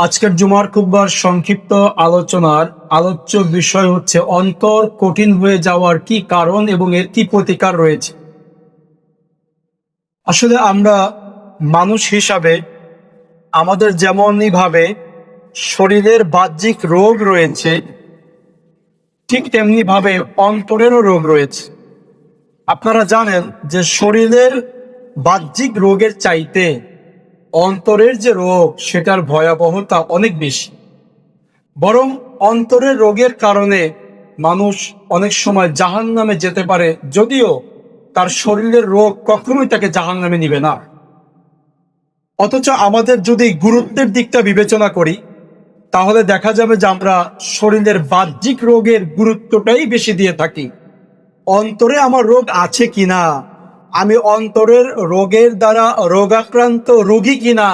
আজকের জুমার খুববার সংক্ষিপ্ত আলোচনার আলোচ্য বিষয় হচ্ছে অন্তর কঠিন হয়ে যাওয়ার কি কারণ এবং এর কি প্রতিকার রয়েছে। আসলে আমরা মানুষ হিসাবে আমাদের যেমনই ভাবে শরীরের বাহ্যিক রোগ রয়েছে, ঠিক তেমনি ভাবে অন্তরেরও রোগ রয়েছে। আপনারা জানেন যে শরীরের বাহ্যিক রোগের চাইতে অন্তরের যে রোগ সেটার ভয়াবহতা অনেক বেশি। বরং অন্তরের রোগের কারণে মানুষ অনেক সময় জাহান্নামে যেতে পারে, যদিও তার শরীরের রোগ কখনোই তাকে জাহান্নামে নিবে না। অথচ আমাদের যদি গুরুত্বের দিকটা বিবেচনা করি, তাহলে দেখা যাবে যে আমরা শরীরের বাহ্যিক রোগের গুরুত্বটাই বেশি দিয়ে থাকি। অন্তরে আমার রোগ আছে কিনা, আমি অন্তরের রোগের দ্বারা রোগাক্রান্ত রোগী কিনা,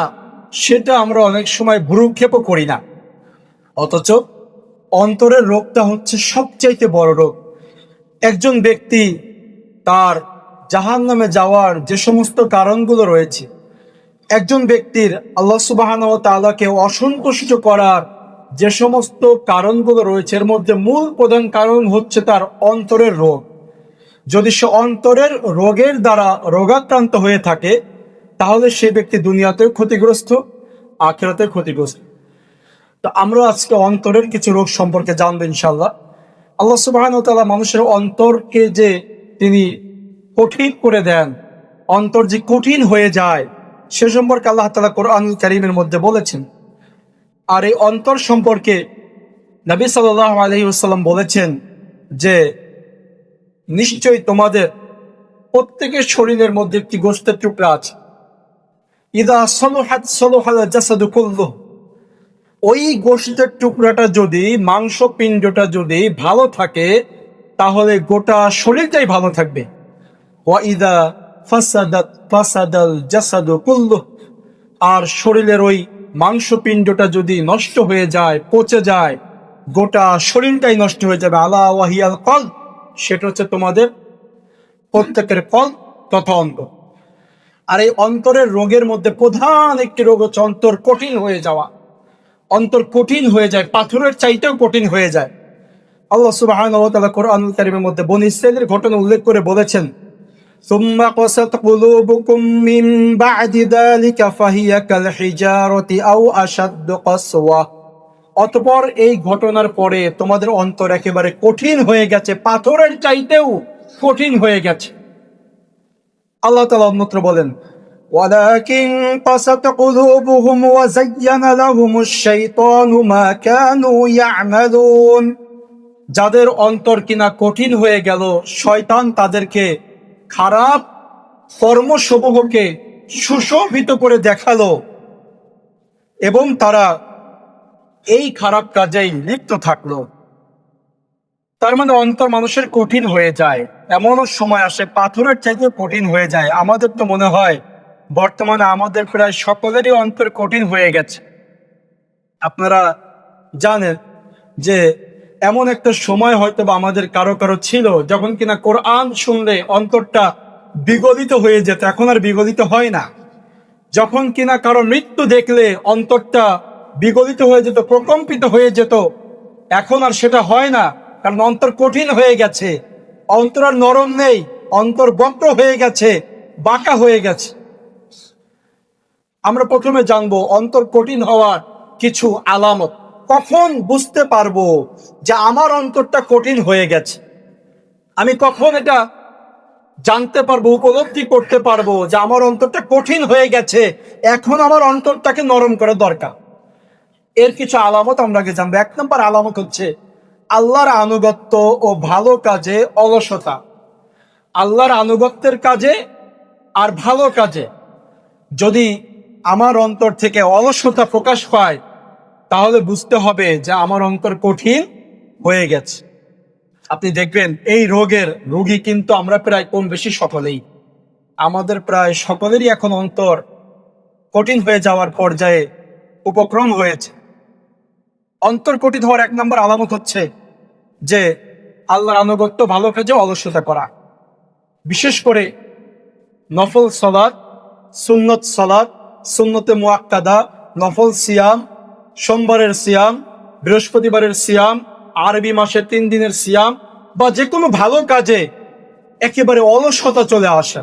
সেটা আমরা অনেক সময় ভ্রুক্ষেপও করি না। অথচ অন্তরের রোগটা হচ্ছে সবচাইতে বড় রোগ। একজন ব্যক্তি তার জাহান্নামে যাওয়ার যে সমস্ত কারণগুলো রয়েছে, একজন ব্যক্তির আল্লাহ সুবহানাহু ওয়া তাআলাকে অসন্তুষ্ট করার যে সমস্ত কারণগুলো রয়েছে, এর মধ্যে মূল প্রধান কারণ হচ্ছে তার অন্তরের রোগ। যদি সে অন্তরের রোগের দ্বারা রোগাক্রান্ত হয়ে থাকে, তাহলে সে ব্যক্তি দুনিয়াতেও ক্ষতিগ্রস্ত, আখিরাতেও ক্ষতিগ্রস্ত। তো আমরা আজকে অন্তরের কিছু রোগ সম্পর্কে জানবো ইনশাআল্লাহ। আল্লাহ সুবহানাহু ওয়া তাআলা মানুষের অন্তরকে যে তিনি কঠিন করে দেন, অন্তর যে কঠিন হয়ে যায়, সে সম্পর্কে আল্লাহ তাআলা কোরআনুল কারীমের মধ্যে বলেছেন। আর এই অন্তর সম্পর্কে নবী সাল্লাল্লাহু আলাইহি ওয়াসাল্লাম বলেছেন যে নিশ্চয়ই তোমাদের প্রত্যেকের শরীরের মধ্যে একটি গোশতের টুকরা আছে, ইদা সলুহাত সলুহাল জাসাদু কুল্লুহু, ওই গোশতের টুকরাটা যদি, মাংসপিণ্ডটা যদি ভালো থাকে, তাহলে গোটা শরীরটাই ভালো থাকবে। ওয়া ইদা ফাসাদাত ফাসাদাল জাসাদু কুল্লুহু, আর শরীরের ওই মাংসপিণ্ডটা যদি নষ্ট হয়ে যায়, পচে যায়, গোটা শরীরটাই নষ্ট হয়ে যাবে। আলা ওয়াহিয়াল কলব, সেটা হচ্ছে তোমাদের প্রত্যেকের কলব তথা অন্তর। আর এই অন্তরের রোগের মধ্যে প্রধান একটি রোগ হচ্ছে অন্তর কঠিন হয়ে যাওয়া। অন্তর কঠিন হয়ে যায়, পাথরের চাইতেও কঠিন হয়ে যায়। আল্লাহ সুবহানাহু ওয়া তাআলা কোরআনুল কারীমের মধ্যে বনী ইসরাঈলের ঘটনা উল্লেখ করে বলেছেন, সুম্মা ক্বাসাত কুলুবুকুম মিন বা'দি যালিকা ফাহিয়া কাল হিজারাতি আও আশাদ্দু কাসওয়া, অতঃপর এই ঘটনার পরে তোমাদের অন্তর একেবারে কঠিন হয়ে গেছে, পাথরের চাইতেও কঠিন হয়ে গেছে। আল্লাহ তাআলা অন্যত্র বলেন, ওয়ালাকিন ক্বাসাত কুলুবুহুম ওয়া যায়্যানা লাহুমুশ শাইতানু মা কানু ইয়া'মালুন, যাদের অন্তর কিনা কঠিন হয়ে গেল, শয়তান তাদেরকে খারাপ কর্মসমূহকে সুশোভিত করে দেখালো এবং তারা এই খারাপ কাজেই লিপ্ত থাকলো। তার মানে অন্তর মানুষের কঠিন হয়ে যায়, এমনও সময় আসে পাথরের চাইতে কঠিন হয়ে যায়। আমাদের তো মনে হয় বর্তমানে আমাদের প্রায় সকলেরই অন্তর কঠিন হয়ে গেছে। আপনারা জানেন যে এমন একটা সময় হয়তো বা আমাদের কারো কারো ছিল, যখন কিনা কোরআন শুনলে অন্তরটা বিগলিত হয়ে যেত, এখন আর বিগলিত হয় না। যখন কিনা কারো মৃত্যু দেখলে অন্তরটা বিগলিত হয়ে যেত, প্রকম্পিত হয়ে যেত, এখন আর সেটা হয় না, কারণ অন্তর কঠিন হয়ে গেছে। অন্তর আর নরম নেই, অন্তর বক্র হয়ে গেছে, বাঁকা হয়ে গেছে। আমরা প্রথমে জানবো অন্তর কঠিন হওয়ার কিছু আলামত। কখন বুঝতে পারবো যে আমার অন্তরটা কঠিন হয়ে গেছে? আমি কখন এটা জানতে পারবো, উপলব্ধি করতে পারবো যে আমার অন্তরটা কঠিন হয়ে গেছে, এখন আমার অন্তরটাকে নরম করা দরকার? এর কিছু আলামত আমরা আগে জানবো। এক নম্বর আলামত হচ্ছে আল্লাহর আনুগত্য ও ভালো কাজে অলসতা। আল্লাহর আনুগত্যের কাজে আর ভালো কাজে যদি আমার অন্তর থেকে অলসতা প্রকাশ পায়, তাহলে বুঝতে হবে যে আমার অন্তর কঠিন হয়ে গেছে। আপনি দেখবেন এই রোগের রোগী কিন্তু আমরা প্রায় কম বেশি সকলেই, আমাদের প্রায় সকলেরই এখন অন্তর কঠিন হয়ে যাওয়ার পর্যায়ে উপক্রম হয়েছে। অন্তর কঠিন হওয়ার এক নম্বর আলামত হচ্ছে যে আল্লাহর আনুগত্য, ভালো কাজে অলসতা করা। বিশেষ করে নফল সালাত, সুন্নত সালাত, সুন্নতে মুআক্কাদা, নফল সিয়াম, সোমবারের সিয়াম, বৃহস্পতিবারের সিয়াম, আরবি মাসের 3 দিনের সিয়াম বা যে কোনো ভালো কাজে একেবারে অলসতা চলে আসা,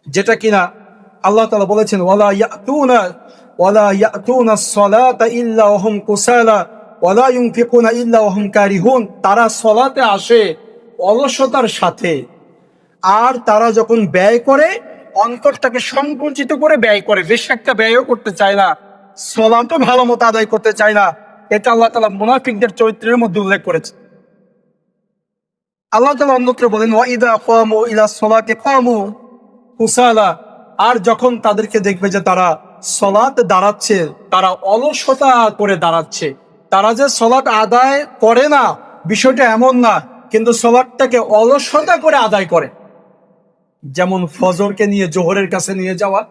যেটা কিনা আল্লাহ তাআলা বলেছেন ওয়ালা ইয়াতুনা সলাতা ইল্লা ওয়াহুম কুসালা ওয়ালা ইউনফিকুনা ইল্লা ওয়াহুম কারিহুন। তারা সলাতে আসে অলসতার সাথে, আর তারা যখন ব্যয় করে অন্তরটাকে সংকুচিত করে ব্যয় করে, বেশি একটা ব্যয়ও করতে চায় না, সলাতও ভালো মতো আদায় করতে চায় না। এটা আল্লাহ তাআলা মুনাফিকদের চরিত্রের মধ্যে উল্লেখ করেছে। আল্লাহ তাআলা অন্যত্র বলেন ওয়াইদা কামু ইলা সলাতি কামু কুসালা। আর যখন তাদেরকে দেখবে যে তারা সলাতে দাঁড়াচ্ছে, তারা অলসতা করে দাঁড়াচ্ছে, তারা যে সলাত আদায় করে না বিষয়টা এমন না, কিন্তু সলাতটাকে অলসতা করে আদায় করে। যেমন ফজরকে নিয়ে জোহরের কাছে নিয়ে যাওয়া,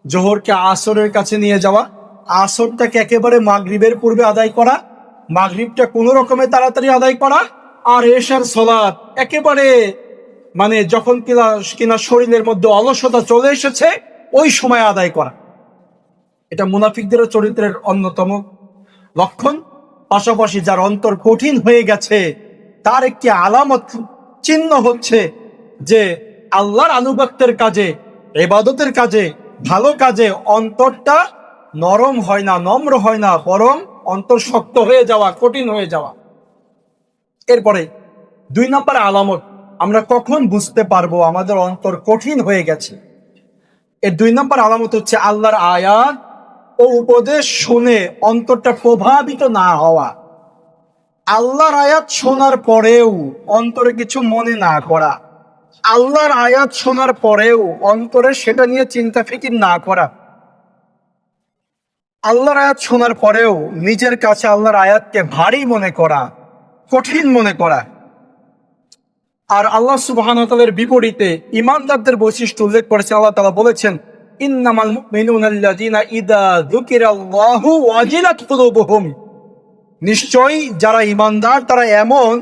জোহরকে আসরের কাছে নিয়ে যাওয়া, আসরটাকে একেবারে মাগরিবের পূর্বে আদায় করা, মাগরিবটা কোনো রকমে তাড়াতাড়ি আদায় করা, আর এশার সলাত একেবারে মানে যখন কিনা শরীরের মধ্যে অলসতা চলে এসেছে ওই সময় আদায় করা। এটা মুনাফিকদের চরিত্রের অন্যতম লক্ষণ। পাশাপাশি যার অন্তর কঠিন হয়ে গেছে তার একটি আলামত চিহ্ন হচ্ছে যে আল্লাহর আনুগত্যের কাজে, ইবাদতের কাজে, ভালো কাজে অন্তরটা নরম হয় না, নম্র হয় না, বরং অন্তর শক্ত হয়ে যাওয়া, কঠিন হয়ে যাওয়া। এরপরে 2 নম্বর আলামত আমরা কখন বুঝতে পারবো আমাদের অন্তর কঠিন হয়ে গেছে। এর 2 নম্বর আলামত হচ্ছে আল্লাহর আয়াত ও উপদেশ শুনে অন্তরটা প্রভাবিত না হওয়া। আল্লাহর আয়াত শোনার পরেও অন্তরে কিছু মনে না করা, আল্লাহর আয়াত শোনার পরেও অন্তরে সেটা নিয়ে চিন্তা ফিকির না করা, আল্লাহর আয়াত শোনার পরেও নিজের কাছে আল্লাহর আয়াতকে ভারী মনে করা, কঠিন মনে করা। আর আল্লাহ সুবহানাহু ওয়া তাআলার বিপরীতে ঈমানদারদের বৈশিষ্ট্য উল্লেখ করেছে। আল্লাহ তাআলা বলেছেন ইন্নামাল মুমিনুনা আল্লাযীনা ইযা যুকিরাল্লাহু ওয়াজিলাত কুলুবুহুম। নিশ্চয়ই যারা ঈমানদার তারা এমন,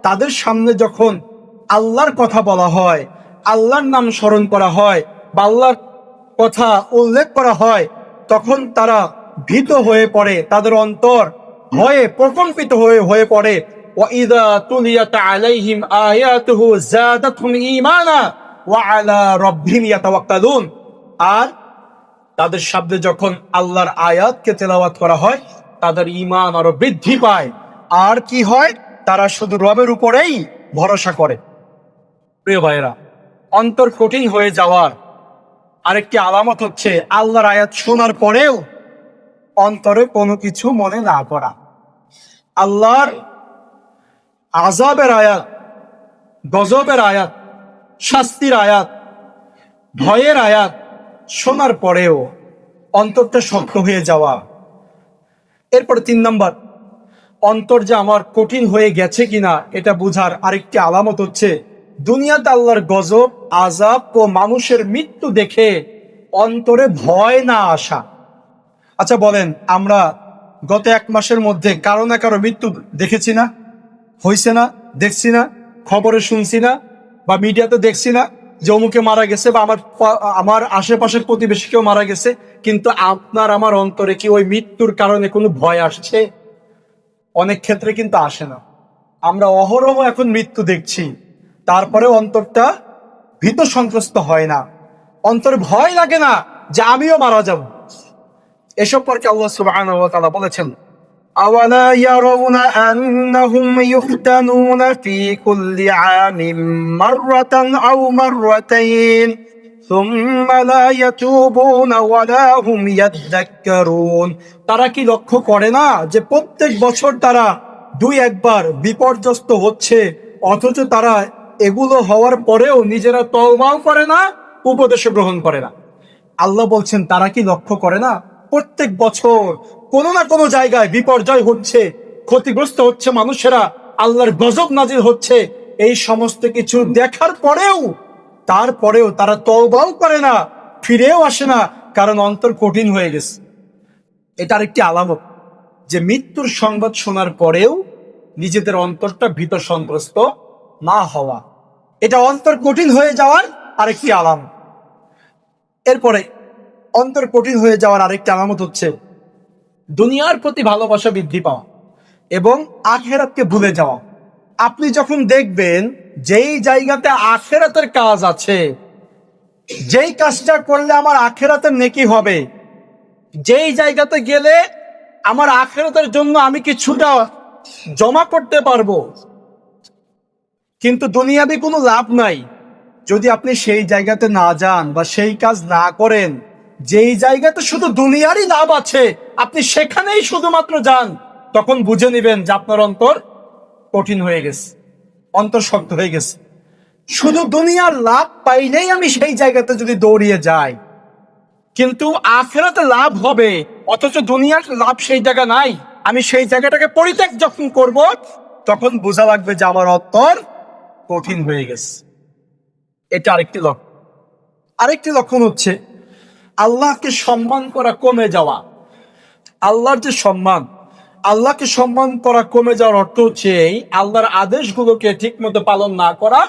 তাদের সামনে যখন আল্লাহর কথা বলা হয়, আল্লাহর নাম স্মরণ করা হয় বা আল্লাহর কথা উল্লেখ করা হয়, তখন তারা ভীত হয়ে পড়ে, তাদের অন্তর ভয়ে প্রকম্পিত হয়ে পড়ে। وَإِذَا تُلِيَتْ عَلَيْهِمْ آيَاتُهُ زَادَتْهُمْ إِيمَانًا وَعَلَى رَبِّهِمْ يَتَوَكَّلُونَ। আর তাদের শব্দে যখন আল্লাহর আয়াতকে তেলাওয়াত করা হয় তাদের ঈমান আরো বৃদ্ধি পায়। আর কি হয়? তারা শুধু রবের উপরেই ভরসা করে। প্রিয় ভাইয়েরা, অন্তর কঠিন হয়ে যাওয়ার আরেকটি আলামত হচ্ছে আল্লাহর আয়াত শোনার পরেও অন্তরে কোনো কিছু মনে না করা। আল্লাহর আযাবের আয়াত, গজবের আয়াত, শাস্তির আয়াত, ভয়ের আয়াত শোনার পরেও অন্তরটা শক্ত হয়ে যাওয়া। এরপরে 3 নম্বর, অন্তর যে আমার কঠিন হয়ে গেছে কিনা এটা বুঝার আরেকটি আলামত হচ্ছে দুনিয়াতে আল্লাহর গজব, আযাব ও মানুষের মৃত্যু দেখে অন্তরে ভয় না আসা। আচ্ছা বলেন, আমরা গত 1 মাসের মধ্যে কারো না কারো মৃত্যু দেখেছি না? হয়েছে না? দেখছি না? খবরে শুনছি না? বা মিডিয়াতে দেখছি না যে অমুকে মারা গেছে বা আমার আশেপাশের প্রতিবেশী কেউ মারা গেছে? কিন্তু আপনার আমার অন্তরে কি ওই মৃত্যুর কারণে কোনো ভয় আসছে? অনেক ক্ষেত্রে কিন্তু আসে না। আমরা অহরহ এখন মৃত্যু দেখছি, তারপরেও অন্তরটা ভীত সন্ত্রস্ত হয় না, অন্তরে ভয় লাগে না যে আমিও মারা যাব। এসব পরকে আল্লাহ সুবহানাহু ওয়া তাআলা বলেছেন আওয়ালা ইয়ারাউনা আন্নাহুম ইফতানুনা ফি কুল্লি আমিন মাররাতান আও মাররাতাইন সুম্মা লা ইয়াতুবুনা ওয়া লা হুম ইয়াযাক্কারুন। তারা কি লক্ষ্য করে না যে প্রত্যেক বছর তারা 2-1 বার বিপর্যস্ত হচ্ছে, অথচ তারা এগুলো হওয়ার পরেও নিজেরা তওবাও করে না, উপদেশ গ্রহণ করে না। আল্লাহ বলছেন তারা কি লক্ষ্য করে না প্রত্যেক বছর কোনো না কোনো জায়গায় বিপর্যয় হচ্ছে, ক্ষতিগ্রস্ত হচ্ছে মানুষেরা, আল্লাহর গজব নাজিল হচ্ছে। এই সমস্ত কিছু দেখার পরেও তারপরেও তারা তওবাও করে না, ফিরেও আসে না, কারণ অন্তর কঠিন হয়ে গেছে। এটার একটি আলামত যে মৃত্যুর সংবাদ শোনার পরেও নিজেদের অন্তরটা ভীত সন্ত্রস্ত না হওয়া, এটা অন্তর কঠিন হয়ে যাওয়ার আরেকটি আলামত। এরপরে অন্তর কঠিন হয়ে যাওয়ার আরেকটি আলামত হচ্ছে দুনিয়ার প্রতি ভালোবাসা বৃদ্ধি পাওয়া এবং আখিরাতকে ভুলে যাওয়া। আপনি যখন দেখবেন যেই জায়গাতে আখিরাতের কাজ আছে, যেই কাজটা করলে আমার আখিরাতের নেকি হবে, যেই জায়গাতে গেলে আমার আখিরাতের জন্য আমি কিছুটা জমা করতে পারবো, কিন্তু দুনিয়াবি কোনো লাভ নাই যদি আপনি সেই জায়গাতে না যান বা সেই কাজ না করেন। যেই জায়গাতে শুধু দুনিয়ারই লাভ আছে আপনি সেখানেই শুধুমাত্র যান, তখন বুঝে নেবেন যে আপনার অন্তর কঠিন হয়ে গেছে, অন্তর শক্ত হয়ে গেছে। শুধু দুনিয়ার লাভ পাইলেই আমি সেই জায়গাতে যদি দৌড়িয়ে যাই, কিন্তু আখিরাতে লাভ হবে অথচ দুনিয়ার লাভ সেই জায়গা নাই, আমি সেই জায়গাটাকে পরিত্যাগ যখন করব তখন বোঝা লাগবে যে আমার অন্তর কঠিন হয়ে গেছে। এটা আরেকটি লক্ষণ। আরেকটি লক্ষণ হচ্ছে আল্লাহকে সম্মান করা কমে যাওয়া। আল্লাহর যে সম্মান, আল্লাহকে সম্মান করা কমে যাওয়ার অর্থ হচ্ছে এই আল্লাহর আদেশগুলোকে ঠিক মতো পালন না করা,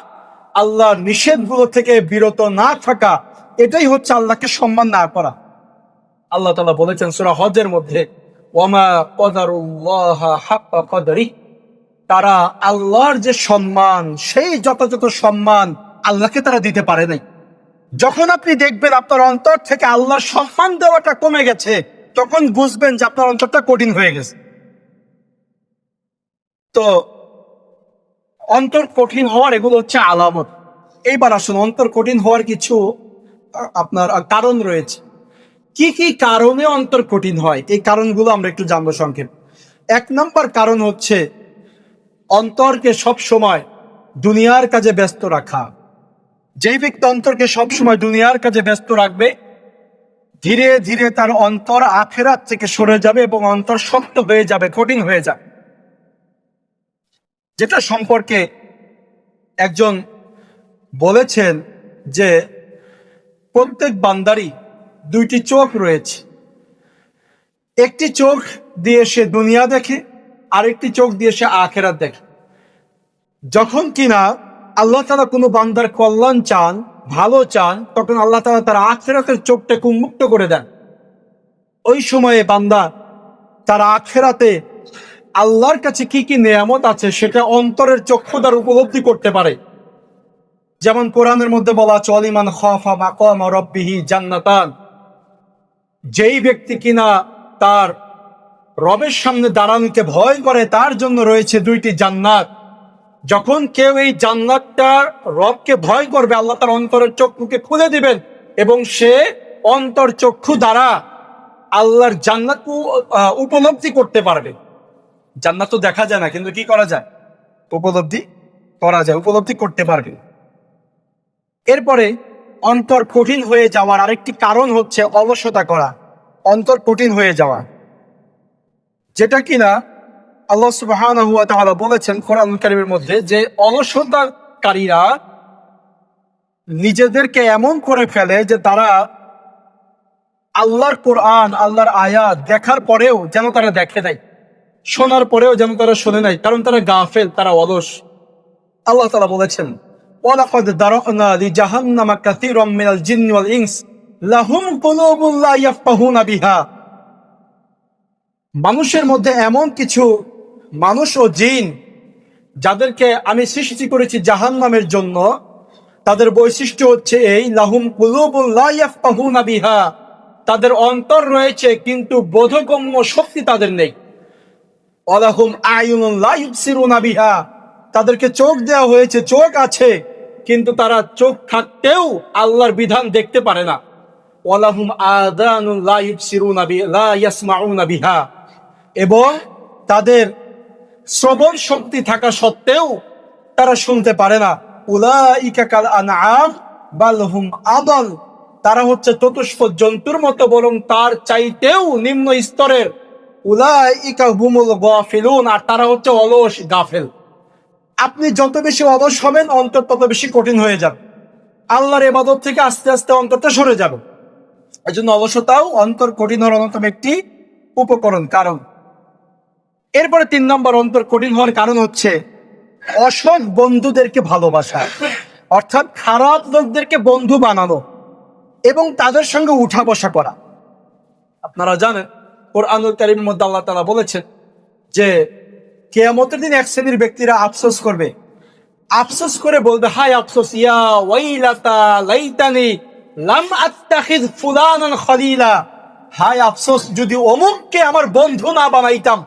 আল্লাহর নিষেধগুলো থেকে বিরত না থাকা, এটাই হচ্ছে আল্লাহকে সম্মান না করা। আল্লাহ তাআলা বলেছেন সূরা হজের মধ্যে, ওয়ামা কদারুল্লাহ হাক্কা কদরি, তারা আল্লাহর যে সম্মান, সেই যথাযথ সম্মান আল্লাহকে তারা দিতে পারে নাই। যখন আপনি দেখবেন আপনার অন্তর থেকে আল্লাহর সম্মান দেওয়াটা কমে গেছে, তখন বুঝবেন যে আপনার অন্তরটা কঠিন হয়ে গেছে। তো অন্তর কঠিন হওয়ার এগুলো হচ্ছে আলামত। এইবার আসুন, অন্তর কঠিন হওয়ার কিছু আপনার কারণ রয়েছে। কি কি কারণে অন্তর কঠিন হয়, এই কারণগুলো আমরা একটু জানবো সংক্ষেপে। 1 নম্বর কারণ হচ্ছে অন্তরকে সব সময় দুনিয়ার কাজে ব্যস্ত রাখা। যেই ব্যক্তি অন্তরকে সবসময় দুনিয়ার কাজে ব্যস্ত রাখবে, ধীরে ধীরে তার অন্তর আখিরাত থেকে সরে যাবে এবং অন্তর শক্ত হয়ে যাবে, কঠিন হয়ে যাবে। যেটা সম্পর্কে একজন বলেছেন যে প্রত্যেক বান্দারই 2টি চোখ রয়েছে। একটি চোখ দিয়ে সে দুনিয়া দেখে, আরেকটি চোখ দিয়ে সে আখিরাত দেখে। যখন কিনা আল্লাহ তাআলা কোনো বান্দার কল্যাণ চান, ভালো চান, তখন আল্লাহ তাআলা তার আখিরাতের চোখটাকে উন্মুক্ত করে দেন। ওই সময়ে বান্দা তার আখিরাতে আল্লাহর কাছে কি কি নেয়ামত আছে সেটা অন্তরের চক্ষু দ্বারা উপলব্ধি করতে পারে। যেমন কোরআনের মধ্যে বলা আছে, ওয়ালিমান খাফা মাকাম রাব্বিহি জান্নাতান, যেই ব্যক্তি কিনা তার রবের সামনে দাঁড়ানোকে ভয় করে তার জন্য রয়েছে 2টি জান্নাত। যখন কেউ এই জান্নাতটার রবকে ভয় করবে, আল্লাহ তার অন্তরের চক্ষুকে খুলে দিবেন এবং সে অন্তর চক্ষু দ্বারা আল্লাহর জান্নাত উপলব্ধি করতে পারবে। জান্নাত তো দেখা যায় না, কিন্তু কি করা যায়? উপলব্ধি করা যায়, উপলব্ধি করতে পারবে। এরপরে অন্তর কঠিন হয়ে যাওয়ার আরেকটি কারণ হচ্ছে অলসতা করা। অন্তর কঠিন হয়ে যাওয়া, যেটা কিনা আল্লাহ সুবহানাহু ওয়া তাআলা বলেছেন কোরআন কারীমের মধ্যে যে অলসতাকারীরা নিজেদেরকে এমন করে ফেলে যে তারা আল্লাহর কোরআন, আল্লাহর আয়াত দেখার পরেও যেন তারা দেখে নাই, শোনার পরেও যেন তারা শোনে নাই, কারণ তারা গাফেল, তারা অলস। আল্লাহ তাআলা বলেছেন, ওয়ালাকাদ দারা'না লিজাহান্নামা কাসীরাম মিনাল জিন্নি ওয়াল ইনস লাহুম কুলুবুন লা ইয়াফকাহুনা বিহা। মানুষের মধ্যে এমন কিছু মানুষ ও জিন যাদেরকে আমি সৃষ্টি করেছি জাহান্নামের জন্য, তাদের বৈশিষ্ট্য হচ্ছে এই, লাহুম কুলুবুন লা ইয়াফকাহুনা বিহা, তাদের অন্তর রয়েছে কিন্তু বোধগম্য শক্তি তাদের নেই। ওয়ালাহুম আয়ুনুন লা ইউবসিরুনা বিহা, তাদেরকে চোখ দেওয়া হয়েছে, চোখ আছে, কিন্তু তারা চোখ থাকতেও আল্লাহর বিধান দেখতে পারে না। ওয়ালাহুম আযানুন লা ইউবসিরুনা বিহা লা ইয়াসমাউনা বিহা, এবং তাদের শ্রবণ শক্তি থাকা সত্ত্বেও তারা শুনতে পারে না। উলাইকা কাল আনআম বাল হুম আদাল, তারা হচ্ছে চতুষ্পদ জন্তুর মতো, বরং তার চাইতেও নিম্ন স্তরের। উলাইকা হুমুল গাফিলুন, আর তারা হচ্ছে অলস, গাফেল। আপনি যত বেশি অলস হবেন অন্তর তত বেশি কঠিন হয়ে যাবে, আল্লাহর ইবাদত থেকে আস্তে আস্তে অন্তরটা সরে যাবে। এই জন্য অলসতাও অন্তর কঠিন হওয়ার অন্যতম একটি উপকরণ, কারণ। এরপরে 3 নম্বর অন্তর কঠিন হওয়ার কারণ হচ্ছে অসৎ বন্ধুদেরকে ভালোবাসা, অর্থাৎ খারাপ লোকদেরকে বন্ধু বানানো এবং তাদের সঙ্গে উঠা বসা করা। আপনারা জানেন কোরআনুল কারীমের মধ্যে আল্লাহ তাআলা বলেছেন যে কিয়ামতের দিন এক শ্রেণীর ব্যক্তিরা আফসোস করবে, আফসোস করে বলবে, হায় আফসোস, ইয়া ওয়াইলাতা লাইতানি লাম আত্তাখিয ফুলানান খলিলা, হায় আফসোস, যদি অমুককে আমার বন্ধু না বানাইতাম।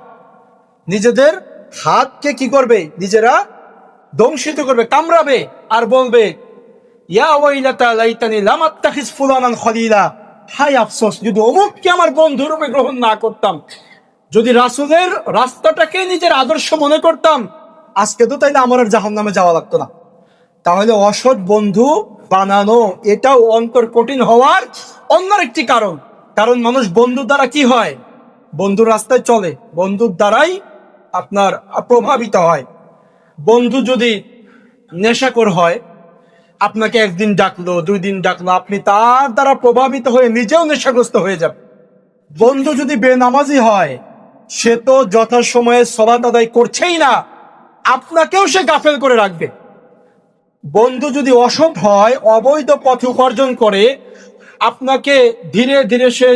নিজেদের হাতকে কি করবে, নিজেরা দংশিত করবে, কামড়াবে আর বলবে, ইয়া ওয়াইলাতা লাইতানি লাম আত্তাখিয ফুলানান খলিলা, হায় আফসোস, যদি অমুককে আমার বন্ধু রূপে গ্রহণ না করতাম, যদি রাসূলের রাস্তাটাকে নিজের আদর্শ মনে করতাম, আজকে তো তাইলে আমার আর জাহান্নামে যাওয়া লাগতো না। তাহলে অসৎ বন্ধু বানানো এটাও অন্তর কঠিন হওয়ার অন্য একটি কারণ। কারণ মানুষ বন্ধুর দ্বারা কি হয়, বন্ধুর রাস্তায় চলে, বন্ধুর দ্বারাই আপনার প্রভাবিত হয়। বন্ধু যদি নেশাখোর হয়, আপনাকে একদিন ডাকলো, 2 দিন ডাকলো, আপনি তার দ্বারা প্রভাবিত হয়ে নিজেও নেশাগ্রস্ত হয়ে যাবে। বন্ধু যদি বেনামাজি হয়, সে তো যথাসময়ে সালাত আদায় করছেই না, আপনাকেও সে গাফেল করে রাখবে। বন্ধু যদি অসৎ হয়, অবৈধ পথে উপার্জন করে, আপনাকে ধীরে ধীরে সে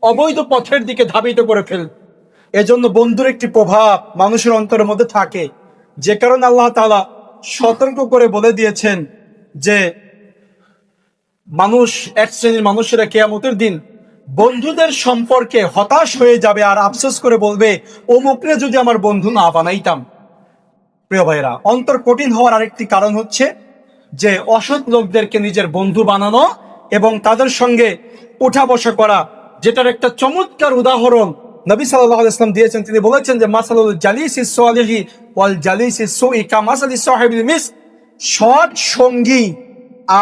অবৈধ পথের দিকে ধাবিত করে ফেলবে। এজন্য বন্ধুর একটি প্রভাব মানুষের অন্তরের মধ্যে থাকে, যে কারণে আল্লাহ তাআলা সতর্ক করে বলে দিয়েছেন যে মানুষ, এক শ্রেণীর মানুষেরা কিয়ামতের দিন বন্ধুদের সম্পর্কে হতাশ হয়ে যাবে আর আফসোস করে বলবে, অমুকরে যদি আমার বন্ধু না বানাইতাম। প্রিয় ভাইরা, অন্তর কঠিন হওয়ার আরেকটি কারণ হচ্ছে যে অসৎ লোকদেরকে নিজের বন্ধু বানানো এবং তাদের সঙ্গে উঠা বসা করা, যেটার একটা চমৎকার উদাহরণ নবী সাল্লাল্লাহু আলাইহি ওয়াসাল্লাম দিয়েছেন। তিনি বলেছেন যে মাসালুল জালিসিস সালিহি ওয়াল জালিসিস সুই কামাসালিস সাহিবিল মিস, সৎ সঙ্গী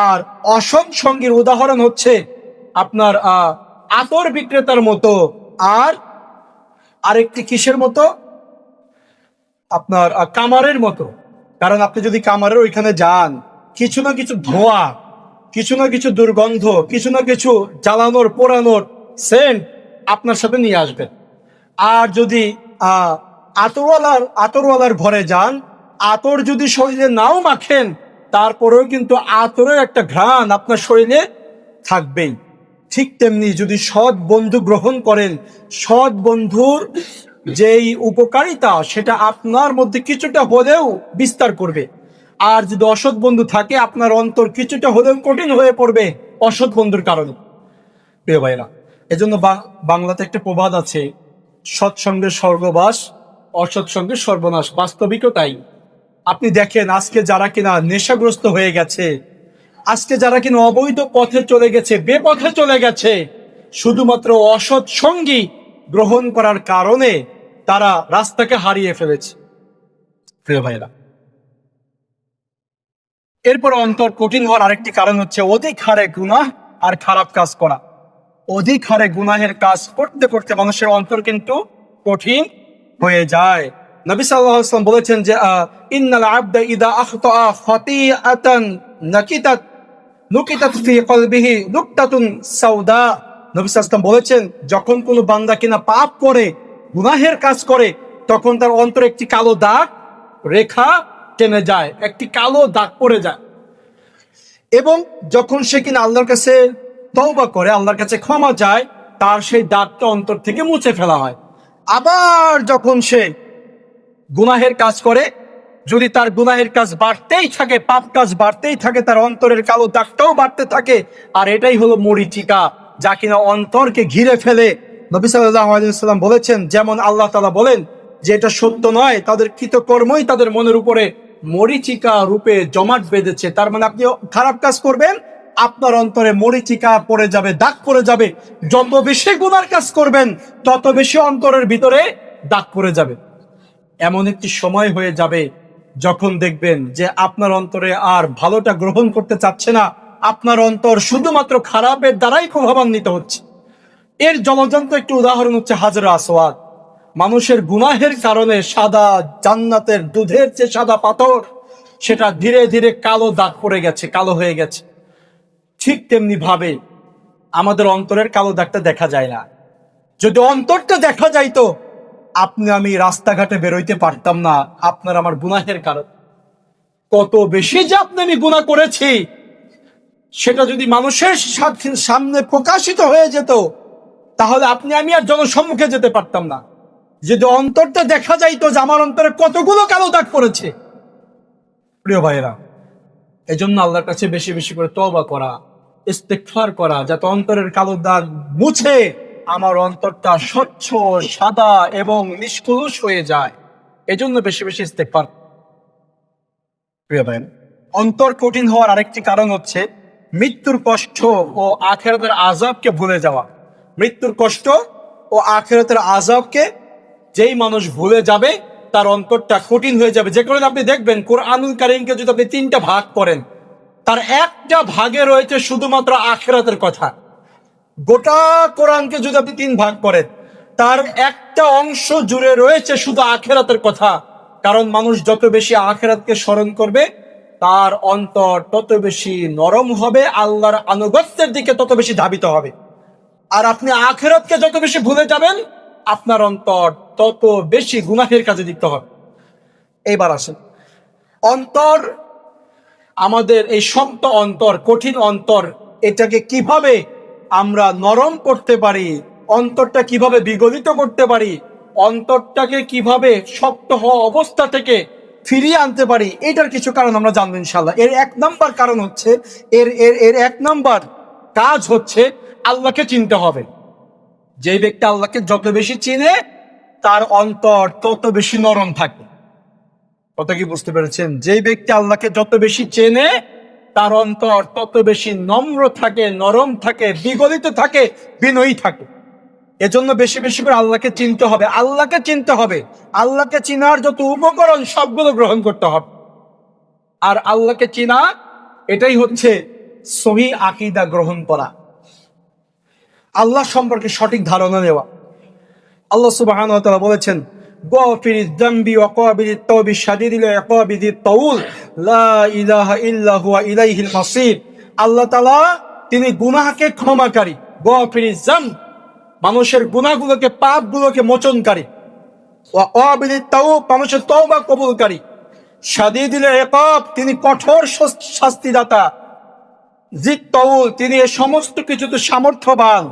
আর অসৎ সঙ্গীর উদাহরণ হচ্ছে আপনার আতর বিক্রেতার মতো, আর আরেকটি কিসের মতো, আপনার কামারের মতো। কারণ আপনি যদি কামারের ওইখানে যান, কিছু না কিছু ধোঁয়া, কিছু না কিছু দুর্গন্ধ, কিছু না কিছু জ্বালানোর পোড়ানোর সেন্ট আপনার সাথে নিয়ে আসবেন। আর যদি আতরওয়ালার ঘরে যান, আতর যদি শরীরে নাও মাখেন, তারপরেও কিন্তু আতরের একটা ঘ্রাণ আপনার শরীরে থাকবেই। ঠিক তেমনি যদি সৎ বন্ধু গ্রহণ করেন, সৎ বন্ধুর যেই উপকারিতা সেটা আপনার মধ্যে কিছুটা হলেও বিস্তার করবে। আর যদি অসৎ বন্ধু থাকে, আপনার অন্তর কিছুটা হলেও কঠিন হয়ে পড়বে অসৎ বন্ধুর কারণে। প্রিয় ভাইরা, এজন্য বাংলাতে একটা প্রবাদ আছে, সৎসঙ্গের স্বর্গবাস, অসৎ সঙ্গের সর্বনাশ। বাস্তবিকও তাই। আপনি দেখেন, আজকে যারা কিনা নেশাগ্রস্ত হয়ে গেছে, আজকে যারা কিনা অবৈধ পথে চলে গেছে, বেপথে চলে গেছে, শুধুমাত্র অসৎ সঙ্গী গ্রহণ করার কারণে তারা রাস্তাকে হারিয়ে ফেলেছে। প্রিয় ভাইরা, এরপর অন্তর কঠিন হওয়ার আরেকটি কারণ হচ্ছে অধিক হারে গুনাহ আর খারাপ কাজ করা। অধিক হারে গুনাহের কাজ করতে করতে মানুষের অন্তর কিন্তু কঠিন হয়ে যায়। নবী সাল্লাল্লাহু আলাইহি ওয়াসাল্লাম বলেছেন যে ইন্নাল আবদা ইদা আখতাআ খাতিআতান নুকিতাত ফি কলবিহি নুকতাতুন সাউদা। নবী সাল্লাল্লাহু আলাইহি ওয়াসাল্লাম বলেছেন, যখন কোনো বান্দা কিনা পাপ করে, গুনাহের কাজ করে, তখন তার অন্তরে একটি কালো দাগ রেখা টেনে যায়, একটি কালো দাগ পড়ে যায়। এবং যখন সে কিনা আল্লাহর কাছে তওবা করে, আল্লাহর কাছে ক্ষমা চায়, তার সেই দাগটা অন্তর থেকে মুছে ফেলা হয়। আবার যখন সে গুনাহের কাজ করে, যদি তার গুনাহের কাজ বাড়তেই থাকে, পাপ কাজ বাড়তেই থাকে, তার অন্তরের কালো দাগটাও বাড়তে থাকে। আর এটাই হলো মরিচিকা, যা কিনা অন্তরকে ঘিরে ফেলে। নবী সাল্লাল্লাহু আলাইহি ওয়াসাল্লাম বলেছেন, যেমন আল্লাহ তাআলা বলেন যে এটা সত্য নয়, তাদের কৃতকর্মই তাদের মনের উপরে মরিচিকা রূপে জমাট বেঁধেছে। তার মানে আপনি খারাপ কাজ করবেন, আপনার অন্তরে মরিচিকা পড়ে যাবে, দাগ পড়ে যাবে। যত বেশি গুনার কাজ করবেন, তত বেশি অন্তরের ভিতরে দাগ পড়ে যাবে। এমন একটি সময় হয়ে যাবে যখন দেখবেন যে আপনার অন্তরে আর ভালোটা গ্রহণ করতে চাচ্ছে না, আপনার অন্তর শুধুমাত্র খারাপের দ্বারাই প্রভাবান্বিত হচ্ছে। এর জলজান্ত একটি উদাহরণ হচ্ছে হাজরে আসওয়াদ। মানুষের গুনাহের কারণে সাদা, জান্নাতের দুধের চেয়ে সাদা পাথর, সেটা ধীরে ধীরে কালো দাগ পড়ে গেছে, কালো হয়ে গেছে। ঠিক তেমনি ভাবে আমাদের অন্তরের কালো দাগটা দেখা যায় না। যদি অন্তরটা দেখা যাইতো, আপনি আমি রাস্তাঘাটে বেরোইতে পারতাম না, আপনার আমার গুনাহের কারণ। কত বেশি যে আপনি আমি গুনাহ করেছি, সেটা যদি মানুষের সামনে প্রকাশিত হয়ে যেত, তাহলে আপনি আমি আর জনসম্মুখে যেতে পারতাম না। যদি অন্তরটা দেখা যাইতো যে আমার অন্তরে কতগুলো কালো দাগ পড়েছে। প্রিয় ভাইয়েরা, এই জন্য আল্লাহর কাছে বেশি বেশি করে তওবা করা, ইস্তেগফার করা, যাতে অন্তরের কালো দাগ মুছে আমার অন্তরটা স্বচ্ছ, সাদা এবং নিষ্কলুষ হয়ে যায়। এই জন্য বেশি বেশি ইস্তেগফার। প্রিয় ভাই, অন্তর কঠিন হওয়ার আরেকটি কারণ হচ্ছে মৃত্যুর কষ্ট ও আখিরাতের আযাবকে ভুলে যাওয়া। মৃত্যুর কষ্ট ও আখিরাতের আযাবকে যেই মানুষ ভুলে যাবে তার অন্তরটা কঠিন হয়ে যাবে। যে কারণে আপনি দেখবেন কোরআনুল কারীমকে যদি আপনি 3টা ভাগ করেন, তার একটা ভাগে রয়েছে শুধুমাত্র আখিরাতের কথা। গোটা কোরআনকে যদি আপনি 3 ভাগ করেন, তার একটা অংশ জুড়ে রয়েছে শুধু আখিরাতের কথা। কারণ মানুষ যত বেশি আখিরাতকে স্মরণ করবে, তার অন্তর তত বেশি নরম হবে, আল্লাহর আনুগত্যের দিকে তত বেশি ধাবিত হবে। আর আপনি আখিরাতকে যত বেশি ভুলে যাবেন, আপনার অন্তর তত বেশি গুনাহের কাজে লিপ্ত হবে। এইবার আসেন, অন্তর, আমাদের এই শক্ত অন্তর, কঠিন অন্তর, এটাকে কিভাবে আমরা নরম করতে পারি, অন্তরটা কিভাবে বিগলিত করতে পারি, অন্তরটাকে কিভাবে শক্ত হওয়া অবস্থা থেকে ফিরিয়ে আনতে পারি, এটার কিছু কারণ আমরা জানবো ইনশাআল্লাহ। এর 1 নম্বর কারণ হচ্ছে, এর 1 নম্বর কাজ হচ্ছে আল্লাহকে চিনতে হবে। যে ব্যক্তি আল্লাহকে যত বেশি চিনে, তার অন্তর তত বেশি নরম থাকে। কথা কি বুঝতে পেরেছেন? যে ব্যক্তি আল্লাহকে যত বেশি চেনে, তার অন্তর তত বেশি নম্র থাকে, নরম থাকে, বিগলিত থাকে, বিনয়ী থাকে। এজন্য বেশি বেশি করে আল্লাহকে চিনতে হবে। আল্লাহকে চিনতে হবে, আল্লাহকে চিনার যত উপকরণ সবগুলো গ্রহণ করতে হবে। আর আল্লাহকে চিনা, এটাই হচ্ছে সহিহ আকীদা গ্রহণ করা, আল্লাহ সম্পর্কে সঠিক ধারণা নেওয়া। আল্লাহ সুবহানাহু ওয়া তাআলা বলেছেন, গাফিরিয যামবি ওয়া কাবিলিত তাওবি শাদীদিল ইকাবি যিত তাউল লা ইলাহা ইল্লা হুয়া ইলাইহিল মাসির। আল্লাহ তাআলা তিনি গুনাহকে ক্ষমাকারী, গাফিরিয যামব মানুষের গুনাহগুলোকে, পাপগুলোকে মোচনকারী, ওয়া কাবিলিত তাওব মানুষের তওবা কবুলকারী, শাদীদিল ইকাব তিনি কঠোর শাস্তিদাতা, যিত তাউল তিনি এই সমস্ত কিছুতে সামর্থ্যবান,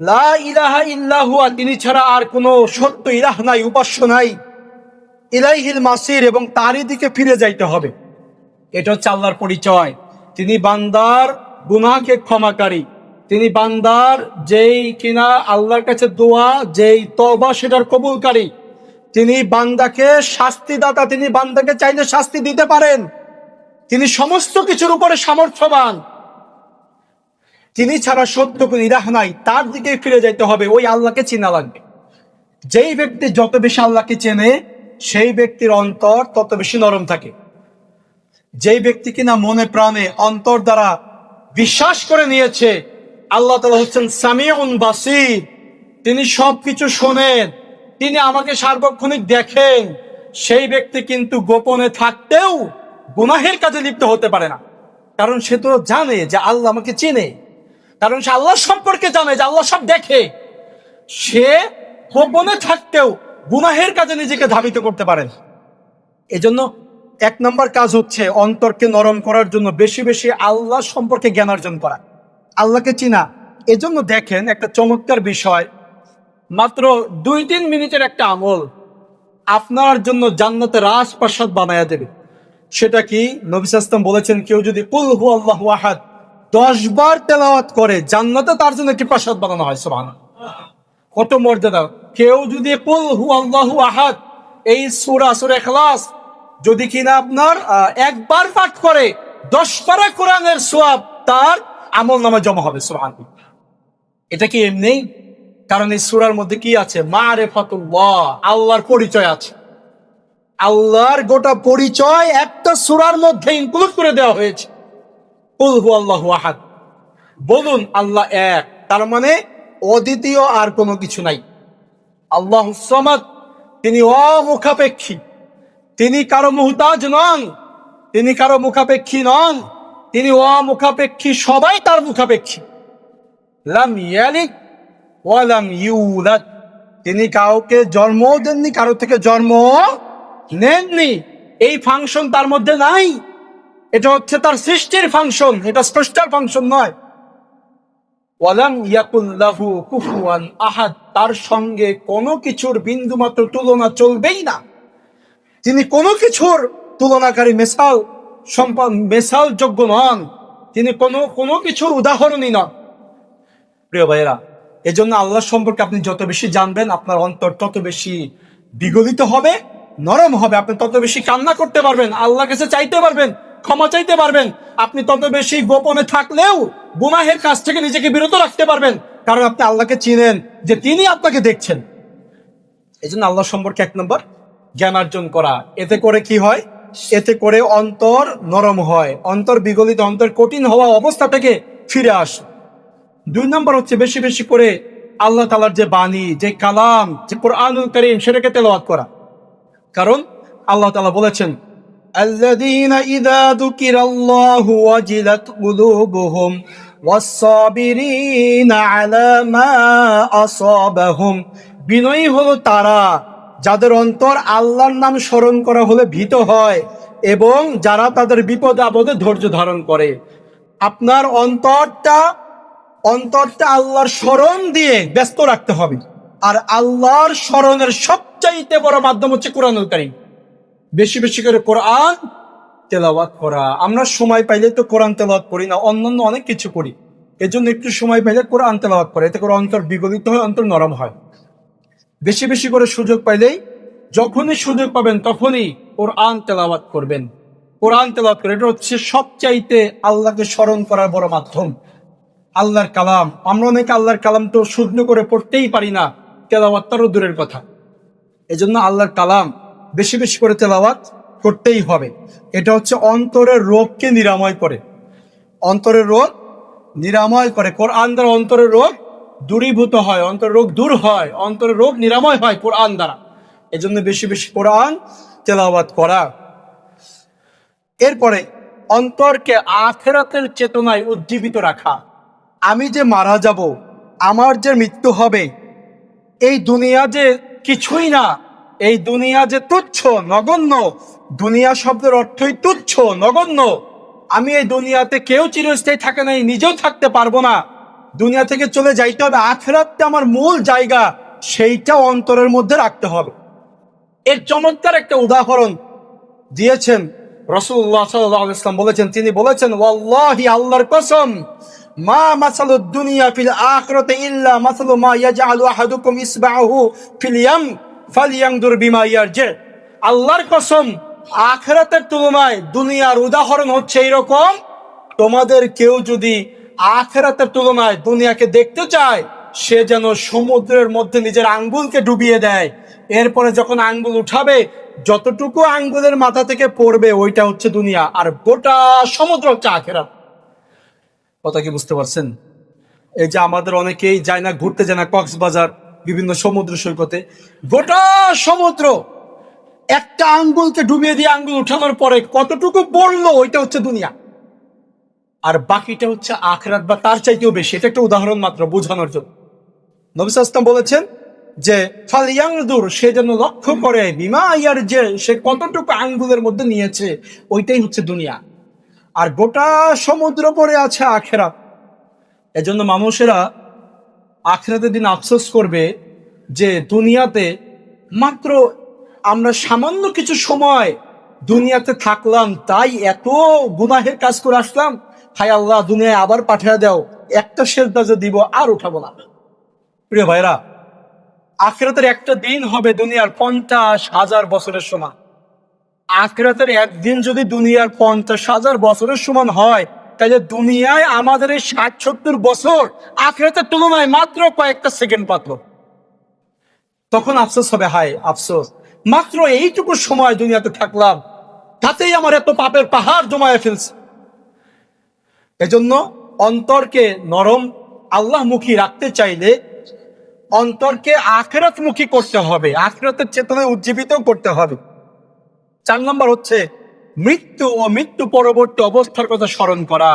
লা ইলাহা ইল্লা হুয়া তিনি ছাড়া আর কোনো সত্য ইলাহ নাই, উপাস্য নাই, ইলাইহিল মাসির এবং তারই দিকে ফিরে যাইতে হবে। এটা হচ্ছে আল্লাহর পরিচয়। তিনি বান্দার গুনাহকে ক্ষমাকারী, তিনি বান্দার যেই কিনা আল্লাহর কাছে দোয়া, যেই তওবা সেটার কবুলকারী, তিনি বান্দাকে শাস্তিদাতা, তিনি বান্দাকে চাইলে শাস্তি দিতে পারেন, তিনি সমস্ত কিছুর উপরে সামর্থ্যবান, তিনি ছাড়া সত্য কোন ইলাহ নাই, তার দিকে ফিরে যাইতে হবে। ওই আল্লাহকে চেনা লাগবে। যেই ব্যক্তি যত বেশি আল্লাহকে চেনে, সেই ব্যক্তির অন্তর তত বেশি নরম থাকে। যেই ব্যক্তি কিনা মনে প্রাণে অন্তর দ্বারা বিশ্বাস করে নিয়েছে আল্লাহ তাআলা হচ্ছেন সামিউন বাসীর, তিনি সবকিছু শোনেন, তিনি আমাকে সার্বক্ষণিক দেখেন, সেই ব্যক্তি কিন্তু গোপনে থাকতেও গুনাহের কাজে লিপ্ত হতে পারে না। কারণ সে তো জানে যে আল্লাহ আমাকে চেনে, কারণ সে আল্লাহ সম্পর্কে জানে যে আল্লাহ সব দেখে। সে গোপনে থাকতেও গুনাহের কাজে নিজেকে ধাবিত করতে পারেন। এজন্য 1 নম্বর কাজ হচ্ছে অন্তরকে নরম করার জন্য বেশি বেশি আল্লাহ সম্পর্কে জ্ঞান অর্জন করা, আল্লাহকে চিনা। এজন্য দেখেন একটা চমৎকার বিষয়, মাত্র 2-3 মিনিটের একটা আমল আপনার জন্য জান্নাতে রাজপ্রাসাদ বানায়া দেবে। সেটা কি? নবী সাল্লাল্লাহু আলাইহি ওয়াসাল্লাম বলেছেন, কেউ যদি কুল হুয়াল্লাহু আহাদ 10 বার তেলাওয়াত করে, জান্নাতে তার জন্য একটি প্রাসাদ বানানো হয়। সুবহানাল্লাহ, কত মর্যাদা! কেউ যদি কুল হুয়াল্লাহু আহাদ, এই সূরা ইখলাস যদি কিনা আপনার 1 বার পাঠ করে, 10 পারা কোরআনের সওয়াব তার আমলনামায় জমা হবে। সুবহানাল্লাহ, এটা কি এমনি? কারণ এই সূরার মধ্যে কি আছে? মারিফাতুল্লাহ, আল্লাহর পরিচয় আছে। আল্লাহর গোটা পরিচয় একটা সূরার মধ্যে ইনক্লুড করে দেওয়া হয়েছে। কুল হুয়াল্লাহু আহাদ, বলুন আল্লাহ এক, তার মানে অদ্বিতীয় আর কোনো কিছু নাই। আল্লাহুস সামাদ, তিনি অমুখাপেক্ষী, তিনি কারো মুহতাজ নন, তিনি কারো মুখাপেক্ষী নন, তিনি অমুখাপেক্ষী, সবাই তার মুখাপেক্ষী। লাম ইয়ালিদ ওয়া লাম ইউলাদ, তিনি কাউকে জন্মও দেননি, কারো থেকে জন্ম নেননি। এই ফাংশন তার মধ্যে নাই। এটা হচ্ছে তার সৃষ্টির ফাংশন, এটা স্রষ্টার ফাংশন নয়। ওয়ালাম ইয়াকুল লাহু কুফুয়ান আহাদ, তার সঙ্গে কোনো কিছুর বিন্দুমাত্র তুলনা চলবেই না। তিনি কোনো কিছুর তুলনাকারী মেসাল যোগ্য নন, তিনি কোনো কিছুর উদাহরণই নন। প্রিয় ভাইয়েরা, এজন্য আল্লাহ সম্পর্কে আপনি যত বেশি জানবেন, আপনার অন্তর তত বেশি বিগলিত হবে, নরম হবে। আপনি তত বেশি কান্না করতে পারবেন, আল্লাহর কাছে চাইতে পারবেন, ক্ষমা চাইতে পারবেন। আপনি তত বেশি গোপনে থাকলেও গুনাহের কাছ থেকে নিজেকে বিরত রাখতে পারবেন, কারণ আপনি আল্লাহকে চিনেন যে তিনি আপনাকে দেখছেন। এই জন্য আল্লাহ সম্পর্কে 1 নম্বর জ্ঞানার্জন করা। এতে করে কি হয়? এতে করে অন্তর নরম হয়, অন্তর বিগলিত, অন্তর কঠিন হওয়া অবস্থা থেকে ফিরে আসে। 2 নম্বর হচ্ছে বেশি বেশি করে আল্লাহ তাআলার যে বাণী, যে কালাম, যে কোরআনুল কারীম, সেটাকে তেলাওয়াত করা। কারণ আল্লাহ তাআলা বলেছেন, আল্লাযীনা ইযা যুকিরাল্লাহু ওয়াজিলাত কুলুবুহুম ওয়াস-সাবিরিনা আলা মা আসাবাহুম। বিনয়ী হলো তারা যাদের অন্তর আল্লাহর নাম স্মরণ করা হলে ভীত হয়, এবং যারা তাদের বিপদ আপদে ধৈর্য ধারণ করে। আপনার অন্তরটা আল্লাহর স্মরণ দিয়ে ব্যস্ত রাখতে হবে। আর আল্লাহর স্মরণের সবচাইতে বড় মাধ্যম হচ্ছে কোরআনুল কারীম। বেশি বেশি করে কোরআন তেলাওয়াত করা। আমরা সময় পাইলে তো কোরআন তেলাওয়াত করি না, অন্যান্য অনেক কিছু করি। এজন্য একটু সময় পাইলে কোরআন তেলাওয়াত করে, এতে করে অন্তর বিগলিত হয়, অন্তর নরম হয়। বেশি বেশি করে সুযোগ পাইলেই, যখনই সুযোগ পাবেন তখনই কোরআন তেলাওয়াত করবেন। কোরআন তেলাওয়াত করে, এটা হচ্ছে সবচাইতে আল্লাহকে স্মরণ করার বড় মাধ্যম। আল্লাহর কালাম, আমরা অনেকে আল্লাহর কালাম তো শুদ্ধ করে পড়তেই পারি না, তেলাওয়াত তারও দূরের কথা। এজন্য আল্লাহর কালাম বেশি বেশি করে তেলাওয়াত করতেই হবে। এটা হচ্ছে অন্তরের রোগকে নিরাময় করে, অন্তরের রোগ নিরাময় করে। কোরআন দ্বারা অন্তরের রোগ দূরীভূত হয়, অন্তরের রোগ দূর হয়, অন্তরের রোগ নিরাময় হয় কোরআন দ্বারা। এজন্য বেশি বেশি কোরআন তেলাওয়াত করা। এরপরে অন্তরকে আখিরাতের চেতনায় উজ্জীবিত রাখা। আমি যে মারা যাব, আমার যে মৃত্যু হবে, এই দুনিয়া যে কিছুই না, এই দুনিয়া যে তুচ্ছ, নগণ্য। দুনিয়া শব্দের অর্থই তুচ্ছ, নগণ্য। আমি এই দুনিয়াতে কেউ চিরস্থায়ী থাকে নাই, নিজেও থাকতে পারবো না। দুনিয়া থেকে চলে যাইতে হবে, আখিরাতটা আমার মূল জায়গা, সেইটা অন্তরের মধ্যে রাখতে হবে। এর চমৎকার একটা উদাহরণ দিয়েছেন রাসূলুল্লাহ সাল্লাল্লাহু আলাইহি ওয়াসাল্লাম। বলেছেন, তিনি বলেছেন, ওয়াল্লাহি, আল্লাহর কসম, মা মাসালুদ দুনিয়া ফিল আখিরাতি ইল্লা মাসালু মা ইয়াজআলু আহাদুকুম ইসবাহু ফিল ইয়াম ফালইয়ানদুর বিমা ইয়ারজি। আল্লাহর কসম, আখিরাতের তুলনায় দুনিয়ার উদাহরণ হচ্ছে এইরকম, তোমাদের কেউ যদি আখিরাতের তুলনায় দুনিয়াকে দেখতে চায়, সে যেন সমুদ্রের মধ্যে নিজের আঙ্গুলকে ডুবিয়ে দেয়। এরপরে যখন আঙ্গুল উঠাবে, যতটুকু আঙ্গুলের মাথা থেকে পড়বে ওইটা হচ্ছে দুনিয়া, আর গোটা সমুদ্র হচ্ছে আখিরাত। কথা কি বুঝতে পারছেন? এই যে আমাদের অনেকেই যায় না, ঘুরতে যায় না কক্সবাজার, বিভিন্ন সমুদ্র সৈকতে, গোটা সমুদ্র একটা আঙ্গুলকে ডুবিয়ে দিয়ে আঙ্গুল উঠানোর পরে কতটুকু পড়লো, ওইটা হচ্ছে দুনিয়া, আর বাকিটা হচ্ছে আখিরাত বা তার চাইতেও বেশি। এটা একটা উদাহরণ মাত্র বোঝানোর জন্য। নবী সাল্লাল্লাহু আলাইহি ওয়াসাল্লাম বলেছেন যে ফালইয়ানদুর, সে যেন লক্ষ্য করে, বিমা ইয়ারজি, সে কতটুকু আঙ্গুলের মধ্যে নিয়েছে, ওইটাই হচ্ছে দুনিয়া, আর গোটা সমুদ্র পড়ে আছে আখিরাত। এজন্য মানুষেরা আখিরাতের দিন আফসোস করবে যে দুনিয়াতে মাত্র আমরা সামান্য কিছু সময় দুনিয়াতে থাকলাম, তাই এত গুনাহের কাজ করে আসলাম। হায় আল্লাহ, দুনিয়ায় আবার পাঠিয়ে দাও, একটা সেজদা যে দিব আর উঠাবো না। প্রিয় ভাইরা, আখিরাতের একটা দিন হবে দুনিয়ার 50,000 বছরের সমান। আখিরাতের একদিন যদি দুনিয়ার 50,000 বছরের সমান হয়, তাহলে দুনিয়ায় আমাদের এই 60-70 বছর আখিরাতের তুলনায় মাত্র কয়েকটা সেকেন্ড মাত্র। তখন আফসোস হবে, হায় আফসোস, মাত্র এইটুকু সময় দুনিয়াতে থাকলাম, তাতেই আমার এত পাপের পাহাড় জমায়ে ফেলছে। এজন্য অন্তরকে নরম, আল্লাহমুখী রাখতে চাইলে অন্তরকে আখিরাতমুখী করতে হবে, আখিরাতের চেতনায় উজ্জীবিত করতে হবে। 4 নম্বর হচ্ছে মৃত্যু ও মৃত্যু পরবর্তী অবস্থার কথা স্মরণ করা।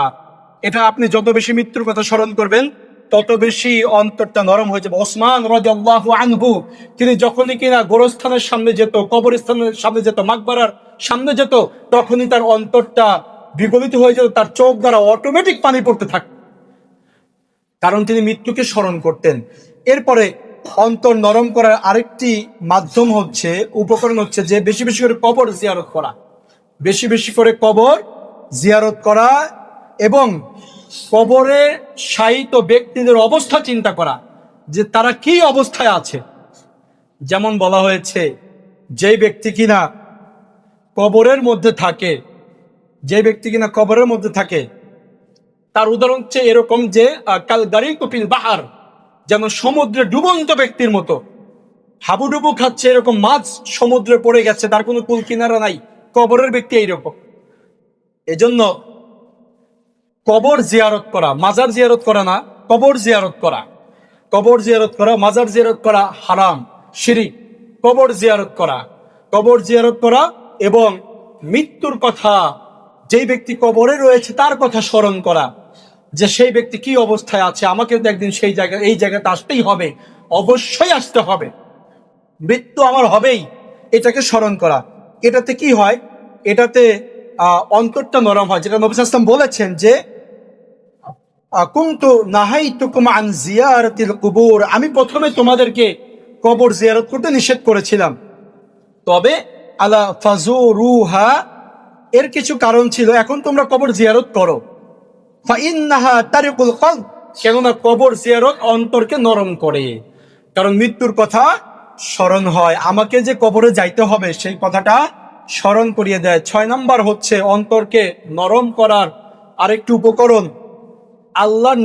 এটা আপনি যত বেশি মৃত্যুর কথা স্মরণ করবেন, তত বেশি অন্তরটা নরম হয়ে যাবে। ওসমান রাদিয়াল্লাহু আনহু, তিনি যখনই কিনা গোরস্থানের সামনে যেত, কবরস্থানের সামনে যেত, মাকবারার সামনে যেত, তখনই তার অন্তরটা বিগলিত হয়ে যেত, তার চোখ দ্বারা অটোমেটিক পানি পড়তে থাকত। কারণ তিনি মৃত্যুকে স্মরণ করতেন। এরপরে অন্তর নরম করার আরেকটি মাধ্যম হচ্ছে, উপকরণ হচ্ছে যে বেশি বেশি করে কবর জিয়ারত করা, বেশি বেশি করে কবর জিয়ারত করা এবং কবরে শায়িত ব্যক্তিদের অবস্থা চিন্তা করা যে তারা কি অবস্থায় আছে। যেমন বলা হয়েছে, যে ব্যক্তি কিনা কবরের মধ্যে থাকে, তার উদাহরণ হচ্ছে এরকম যে কাল গারিকু ফিল বাহার, যেন সমুদ্রে ডুবন্ত ব্যক্তির মতো হাবুডুবু খাচ্ছে, এরকম মাছ সমুদ্রে পড়ে গেছে, তার কোনো কুল কিনারা নাই। কবরের ব্যক্তি এইরকম। এজন্য কবর জিয়ারত করা, মাজার জিয়ারত করা না, কবর জিয়ারত করা, মাজার জিয়ারত করা হারাম, শিরক। কবর জিয়ারত করা এবং মৃত্যুর কথা, যেই ব্যক্তি কবরে রয়েছে তার কথা স্মরণ করা, যে সেই ব্যক্তি কি অবস্থায় আছে, আমাকে তো একদিন এই জায়গাতে আসতেই হবে, অবশ্যই আসতে হবে, মৃত্যু আমার হবেই, এটাকে স্মরণ করা। এটাতে কি হয়? এটাতে অন্তরটা নরম হয়, যেটা নবী সাল্লাল্লাহু আলাইহি ওয়াসাল্লাম বলেছেন যে কুনতু নাহাইতুকুম আন জিয়ারাতিল কুবুর, আমি প্রথমে তোমাদেরকে কবর জিয়ারত করতে নিষেধ করেছিলাম, তবে আলা ফাজুরুহা, এর কিছু কারণ ছিল, এখন তোমরা কবর জিয়ারত করো। ফাইন্নাহা তারিকুল কলব, কেননা কবর জিয়ারত অন্তরকে নরম করে, কারণ মৃত্যুর কথা স্মরণ হয়, আমাকে যে কবরে যাইতে হবে সেই কথাটা স্মরণ করিয়ে দেয়। 6 নম্বর হচ্ছে অন্তরকে নরম করার আরেকটি উপকরণ, আল্লাহর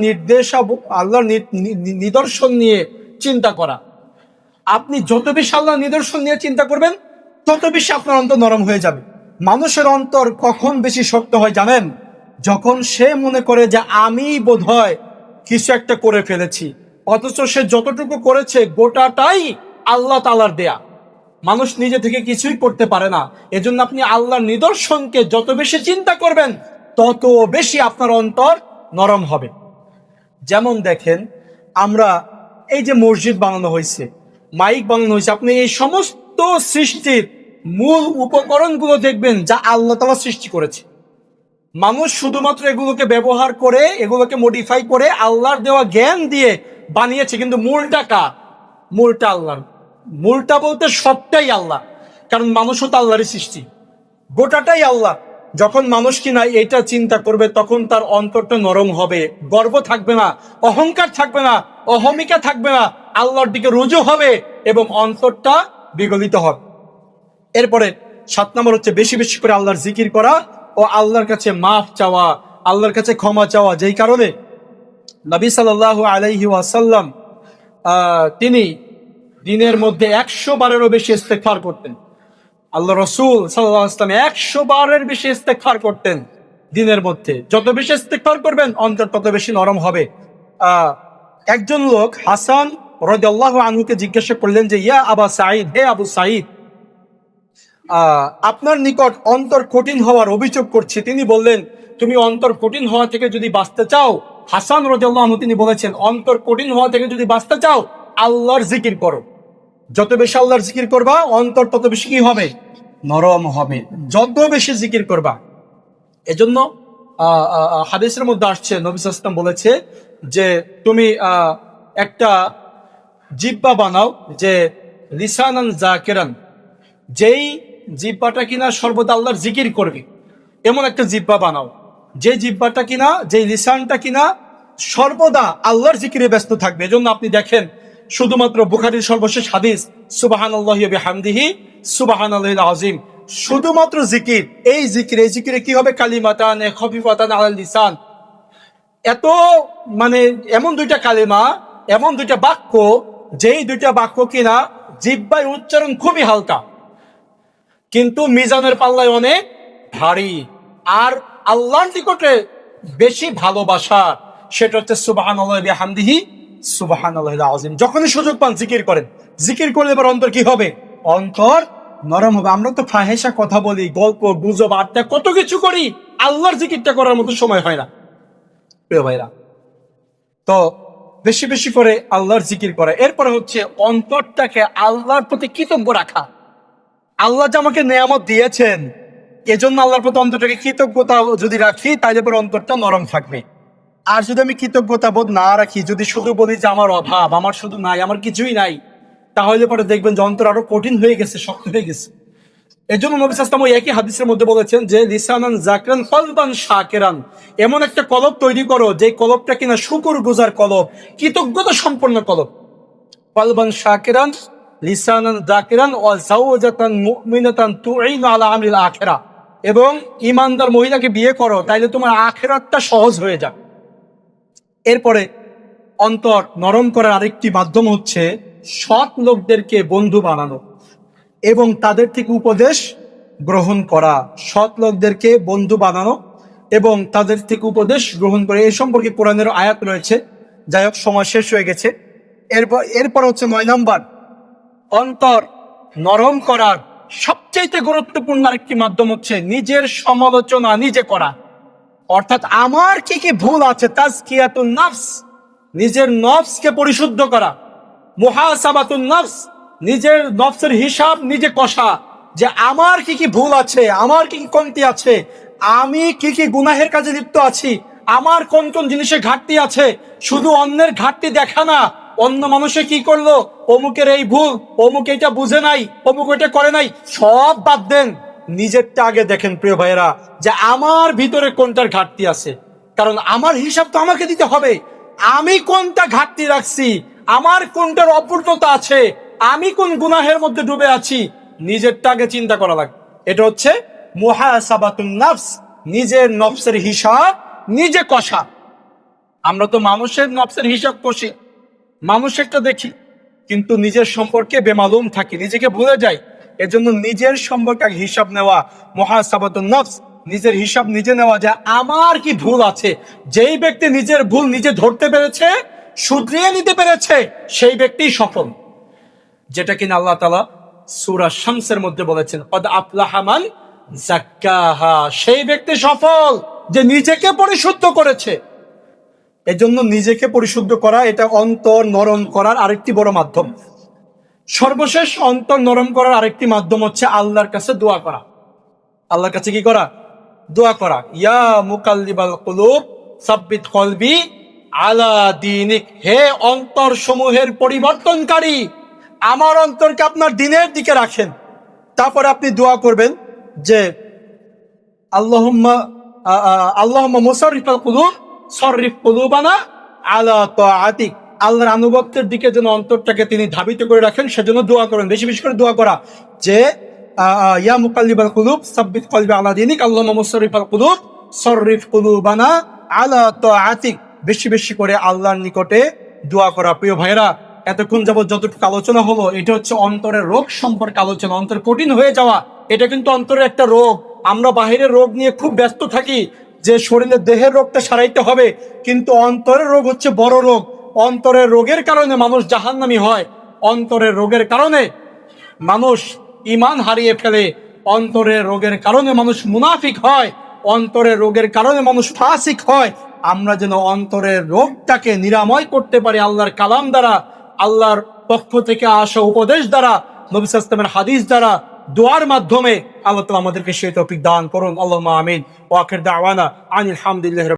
নিদর্শন নিয়ে চিন্তা করা। আপনি যত বেশি আল্লাহর নিদর্শন নিয়ে চিন্তা করবেন, তত বেশি আপনার অন্তর নরম হয়ে যাবে। মানুষের অন্তর কখন বেশি শক্ত হয় জানেন? যখন সে মনে করে যে আমি বোধহয় কিছু একটা করে ফেলেছি, অথচ সে যতটুকু করেছে গোটাটাই আল্লাহ তাআলার দেয়া। মানুষ নিজে থেকে কিছুই করতে পারে না। এজন্য আপনি আল্লাহর নিদর্শনকে যত বেশি চিন্তা করবেন, তত বেশি আপনার অন্তর নরম হবে। যেমন দেখেন, আমরা এই যে মসজিদ বানানো হয়েছে, মাইক বানানো হয়েছে, আপনি এই সমস্ত সৃষ্টির মূল উপকরণগুলো দেখবেন যা আল্লাহ তাআলা সৃষ্টি করেছে। মানুষ শুধুমাত্র এগুলোকে ব্যবহার করে, এগুলোকে মডিফাই করে আল্লাহর দেওয়া জ্ঞান দিয়ে বানিয়েছে, কিন্তু মূলটা কার? মূলটা আল্লাহর। মূলটা বলতে সবটাই আল্লাহ, কারণ মানুষও তো আল্লাহরই সৃষ্টি, গোটাটাই আল্লাহ। যখন মানুষ কিনা এটা চিন্তা করবে, তখন তার অন্তরটা নরম হবে, গর্ব থাকবে না, অহংকার থাকবে না, অহমিকা থাকবে না, আল্লাহর দিকে রুজু হবে এবং অন্তরটা বিগলিত হবে। এরপরে 7 নম্বর হচ্ছে বেশি বেশি করে আল্লাহর জিকির করা ও আল্লাহর কাছে মাফ চাওয়া, আল্লাহর কাছে ক্ষমা চাওয়া। যেই কারণে নবী সাল্লাল্লাহু আলাইহি ওয়াসাল্লাম তিনি দিনের মধ্যে 100 বারেরও বেশি ইস্তেগফার করতেন। আল্লাহ রসুল সাল্লাল্লাহু আলাইহি ওয়াসাল্লাম 100 বারের বেশি ইস্তেগফার করতেন দিনের মধ্যে। যত বেশি ইস্তেগফার করবেন, অন্তর তত বেশি নরম হবে। একজন লোক হাসান রাদিয়াল্লাহু আনহুকে জিজ্ঞাসা করলেন যে, ইয়া আবা সাঈদ, হে আবু সাঈদ, আপনার নিকট অন্তর কঠিন হওয়ার অভিযোগ করছি। তিনি বললেন, তুমি অন্তর কঠিন হওয়া থেকে যদি বাঁচতে চাও, হাসান রাদিয়াল্লাহু আনহু তিনি বলেছেন, অন্তর কঠিন হওয়া থেকে যদি বাঁচতে চাও, আল্লাহর জিকির করো। যত বেশি আল্লাহর জিকির করবা, অন্তর তত বেশি কি হবে? নরম হবে। যত বেশি জিকির করবা। এজন্য হাদিসের মধ্যে আসছে, নবী সাল্লাল্লাহু আলাইহি ওয়াসাল্লাম বলেছে যে তুমি একটা জিহ্বা বানাও, যে লিসানান যাকিরান, যেই জিহ্বাটা কিনা সর্বদা আল্লাহর জিকির করবে, এমন একটা জিহ্বা বানাও, যে জিহ্বাটা কিনা, যে লিসানটা কিনা সর্বদা আল্লাহর জিকিরে ব্যস্ত থাকবে। এজন্য আপনি দেখেন, শুধুমাত্র বুখারীর সর্বশেষ হাদিস, সুবহানাল্লাহি ওয়া বিহামদিহি সুবহানাল্লাহিল আযীম, শুধুমাত্র জিকির। এই জিকিরে কি হবে? কালিমাতান খফিফাতান আলাল লিসান, এত মানে এমন দুইটা কালিমা, এমন দুইটা বাক্য, যেই দুইটা বাক্য কিনা জিহ্বায় উচ্চারণ খুবই হালকা, কিন্তু মিজানের পাল্লায় অনেক ভারী। আর আল্লাহর নিকটে বেশি ভালোবাসা, সেটা হচ্ছে সুবহানাল্লাহি ওয়া বিহামদিহি সুবহানাল্লাহিল আযীম। যখনই সুযোগ পান জিকির করেন। জিকির করলে এবার অন্তর কি হবে? অন্তর নরম হবে। আমরা তো ফাহেসা কথা বলি, গল্প গুজব আড্ডা কত কিছু করি, আল্লাহর জিকিরটা করার মতো সময় হয় না প্রিয় ভাইরা। তো বেশি বেশি করে আল্লাহর জিকির করা। এরপরে হচ্ছে অন্তরটাকে আল্লাহর প্রতি কৃতজ্ঞ রাখা। আল্লাহ যে আমাকে নেয়ামত দিয়েছেন, এজন্য আল্লাহর প্রতি অন্তরটাকে কৃতজ্ঞতা যদি রাখি, তাহলে পরে অন্তরটা নরম থাকবে। আর যদি আমি কৃতজ্ঞতা বোধ না রাখি, যদি শুধু বলি যে আমার অভাব, আমার শুধু নাই, আমার কিছুই নাই, তাহলে পরে দেখবেন যে অন্তর আরো কঠিন হয়ে গেছে, শক্ত হয়ে গেছে। এর জন্য নবী সাল্লাল্লাহু আলাইহি ওয়াসাল্লাম ওই একই হাদিসের মধ্যে বলেছেন যে লিসানান যাকরান কলবান শাকিরান, এমন একটা কলব তৈরি করো যে কলবটা কিনা শুকরগুজার কলব, কৃতজ্ঞতা সম্পন্ন কলব। কলবান শাকিরান লিসানান যাকিরান ওয়া যাওজাতান মুমিনাতান তুঈনু আলা আমরিল আখিরাহ, এবং ঈমানদার মহিলাকে বিয়ে করো, তাইলে তোমার আখিরাতটা সহজ হয়ে যাবে। এরপরে অন্তর নরম করার আরেকটি মাধ্যম হচ্ছে সৎ লোকদেরকে বন্ধু বানানো এবং তাদের থেকে উপদেশ গ্রহণ করা। সৎ লোকদেরকে বন্ধু বানানো এবং তাদের থেকে উপদেশ গ্রহণ করে, এই সম্পর্কে কোরআনের আয়াত রয়েছে। যাই হোক, সময় শেষ হয়ে গেছে। এরপর হচ্ছে 9 নাম্বার, অন্তর নরম করার সবচেয়ে গুরুত্বপূর্ণ আরেকটি মাধ্যম হচ্ছে নিজের সমালোচনা নিজে করা। অর্থাৎ আমার কি কি ভুল আছে, তাজকিয়াতুন নফস, নিজের নফসকে পরিশুদ্ধ করা। মুহাসাবাতুন নফস, নিজের নফসের হিসাব নিজে কষা, যে আমার কি কি ভুল আছে, আমার কি কি কমতি আছে, আমি কি কি গুনাহের কাজে লিপ্ত আছি, আমার কোন কোন জিনিসে ঘাটতি আছে। শুধু অন্যের ঘাটতি দেখা না, অন্য মানুষে কি করলো, অমুকের এই ভুল, অমুক এটা বুঝে নাই, অমুক এটা করে নাই, সব বাদ দেন, নিজেরটা আগে দেখেন প্রিয় ভাইয়েরা, যে আমার ভিতরে কোনটার ঘাটতি আছে। কারণ আমার হিসাব তো আমাকে দিতে হবে। আমি কোনটা ঘাটতি রাখছি, আমার কোনটার অপূর্ণতা আছে, আমি কোন গুনাহের মধ্যে ডুবে আছি, নিজেরটা আগে চিন্তা করা লাগে। এটা হচ্ছে মুহাসাবাতুন নফস, নিজের নফসের হিসাব নিজে কষা। আমরা তো মানুষের নফসের হিসাব কষি, মানুষেরটা দেখি, কিন্তু নিজের সম্পর্কে বেমালুম থাকি, নিজেকে ভুলে যাই। এজন্য নিজের সম্পর্কে হিসাব নেওয়া, মুহাসাবাতুন নফস, নিজের হিসাব নিজে নেওয়া, যে আমার কি ভুল আছে। যেই ব্যক্তি নিজের ভুল নিজে ধরতে পেরেছে, শুধরিয়ে নিতে পেরেছে, সেই ব্যক্তি সফল। যেটা কিনা আল্লাহ তাআলা সূরা শামসের মধ্যে বলেছেন, কদ আফলাহা মান যাক্কাহা, সেই ব্যক্তি সফল যে নিজেকে পরিশুদ্ধ করেছে। এজন্য নিজেকে পরিশুদ্ধ করা, এটা অন্তর নরম করার আরেকটি বড় মাধ্যম। সর্বশেষ অন্তর নরম করার আরেকটি মাধ্যম হচ্ছে আল্লাহর কাছে দোয়া করা। আল্লাহর কাছে কি করা? দোয়া করা। ইয়া মুকাল্লিবাল কুলুব সাব্বিত কলবি আলা দীনিক, হে অন্তর সমূহের পরিবর্তনকারী, আমার অন্তরকে আপনার দ্বীনের দিকে রাখেন। তারপরে আপনি দোয়া করবেন যে আল্লাহুম্মা মুসাররিফাল কুলুব সররিফ কুলুবানা আলা তাআতিক, আল্লাহর আনুগত্যের দিকে যেন অন্তরটাকে তিনি ধাবিত করে রাখেন, সেজন্য দোয়া করেন। বেশি বেশি করে দোয়া করা, যে ইয়া মুকাল্লিবাল কুলুব সাব্বিত কলবি আলা দীনিক, আল্লাহুম্মা মুসাররিফাল কুলুব সররিফ কুলুবানা আলা তাআতিক, বেশি বেশি করে আল্লাহর নিকটে দোয়া করা। প্রিয় ভাইরা, এতক্ষণ যাবত যতটুকু আলোচনা হলো, এটা হচ্ছে অন্তরের রোগ সম্পর্কে আলোচনা। অন্তর কঠিন হয়ে যাওয়া, এটা কিন্তু অন্তরের একটা রোগ। আমরা বাহিরের রোগ নিয়ে খুব ব্যস্ত থাকি, যে শরীরের দেহের রোগটা সারাইতে হবে, কিন্তু অন্তরের রোগ হচ্ছে বড় রোগ। অন্তরের রোগের কারণে মানুষ জাহান্নামী হয়, অন্তরের রোগের কারণে মানুষ ঈমান হারিয়ে ফেলে, অন্তরের রোগের কারণে মানুষ মুনাফিক হয়, অন্তরের রোগের কারণে মানুষ ফাসিক হয়। আমরা যেন অন্তরের রোগটাকে নিরাময় করতে পারি আল্লাহর কালাম দ্বারা, আল্লাহর পক্ষ থেকে আসা উপদেশ দ্বারা, নবী সাল্লাল্লাহু আলাইহি ওয়াসাল্লামের হাদিস দ্বারা, দোয়ার মাধ্যমে। আল্লাহ তাআলা আমাদেরকে সেই তৌফিক দান করুন। আল্লাহুম্মা আমিন। ওয়া আখির দাওয়ানা আনিল হামদুলিল্লাহি।